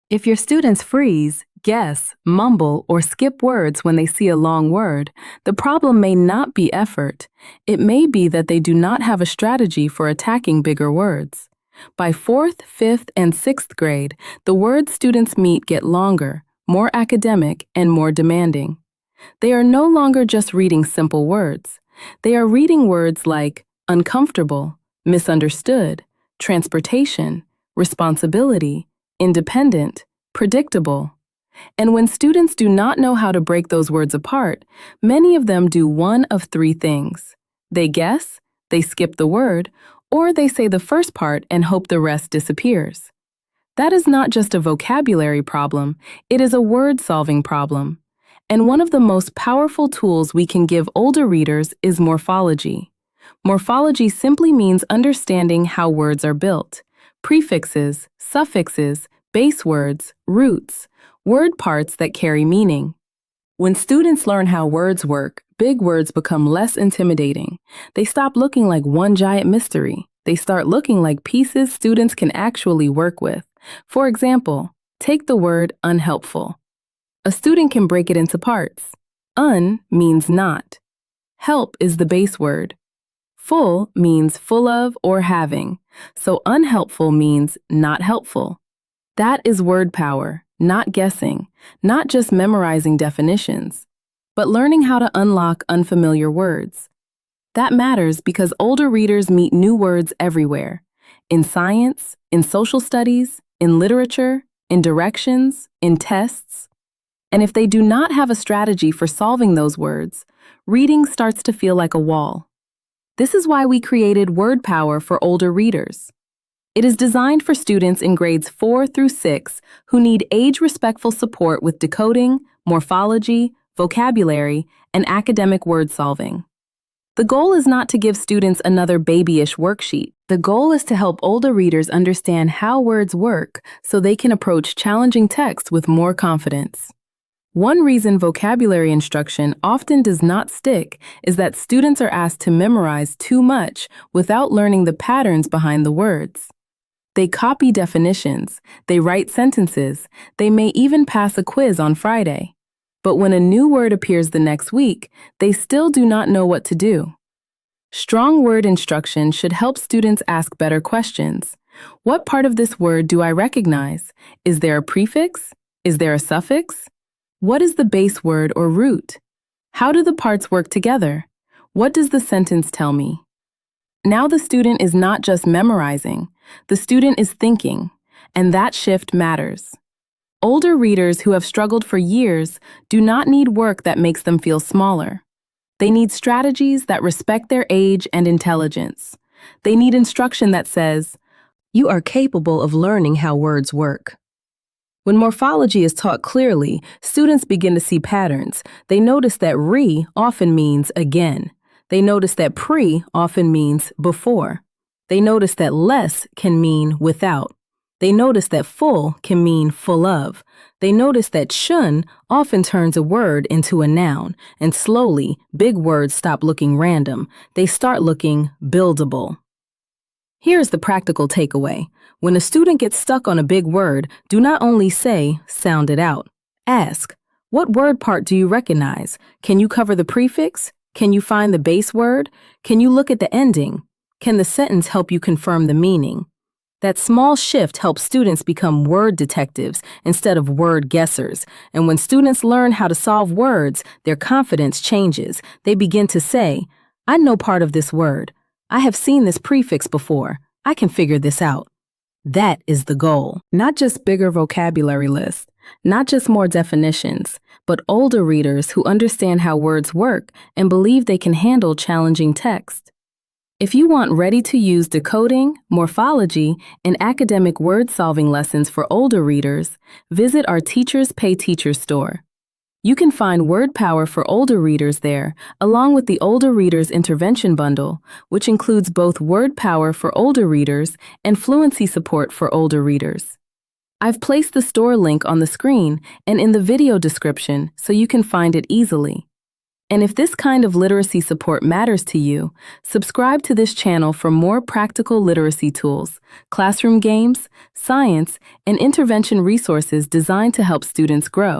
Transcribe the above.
If your students freeze, guess, mumble, or skip words when they see a long word, the problem may not be effort. It may be that they do not have a strategy for attacking bigger words. By 4th, 5th, and 6th grade, the words students meet get longer, more academic, and more demanding. They are no longer just reading simple words. They are reading words like uncomfortable, misunderstood, transportation, responsibility, independent, predictable. And when students do not know how to break those words apart, many of them do one of three things. They guess, they skip the word, or they say the first part and hope the rest disappears. That is not just a vocabulary problem, it is a word-solving problem. And one of the most powerful tools we can give older readers is morphology. Morphology simply means understanding how words are built. Prefixes, suffixes, base words, roots, word parts that carry meaning. When students learn how words work, big words become less intimidating. They stop looking like one giant mystery. They start looking like pieces students can actually work with. For example, take the word unhelpful. A student can break it into parts. Un means not. Help is the base word. Full means full of or having, so unhelpful means not helpful. That is word power, not guessing, not just memorizing definitions, but learning how to unlock unfamiliar words. That matters because older readers meet new words everywhere, in science, in social studies, in literature, in directions, in tests. And if they do not have a strategy for solving those words, reading starts to feel like a wall. This is why we created Word Power for older readers. It is designed for students in grades 4 through 6 who need age-respectful support with decoding, morphology, vocabulary, and academic word solving. The goal is not to give students another babyish worksheet. The goal is to help older readers understand how words work so they can approach challenging texts with more confidence. One reason vocabulary instruction often does not stick is that students are asked to memorize too much without learning the patterns behind the words. They copy definitions, they write sentences, they may even pass a quiz on Friday. But when a new word appears the next week, they still do not know what to do. Strong word instruction should help students ask better questions. What part of this word do I recognize? Is there a prefix? Is there a suffix? What is the base word or root? How do the parts work together? What does the sentence tell me? Now the student is not just memorizing, the student is thinking, and that shift matters. Older readers who have struggled for years do not need work that makes them feel smaller. They need strategies that respect their age and intelligence. They need instruction that says, "You are capable of learning how words work." When morphology is taught clearly, students begin to see patterns. They notice that re often means again. They notice that pre often means before. They notice that less can mean without. They notice that full can mean full of. They notice that shun often turns a word into a noun, and slowly, big words stop looking random. They start looking buildable. Here's the practical takeaway. When a student gets stuck on a big word, do not only say, sound it out. Ask, what word part do you recognize? Can you cover the prefix? Can you find the base word? Can you look at the ending? Can the sentence help you confirm the meaning? That small shift helps students become word detectives instead of word guessers. And when students learn how to solve words, their confidence changes. They begin to say, I know part of this word. I have seen this prefix before. I can figure this out. That is the goal. Not just bigger vocabulary lists, not just more definitions, but older readers who understand how words work and believe they can handle challenging text. If you want ready-to-use decoding, morphology, and academic word-solving lessons for older readers, visit our Teachers Pay Teachers store. You can find Word Power for older readers there, along with the Older Readers Intervention Bundle, which includes both Word Power for older readers and fluency support for older readers. I've placed the store link on the screen and in the video description so you can find it easily. And if this kind of literacy support matters to you, subscribe to this channel for more practical literacy tools, classroom games, science, and intervention resources designed to help students grow.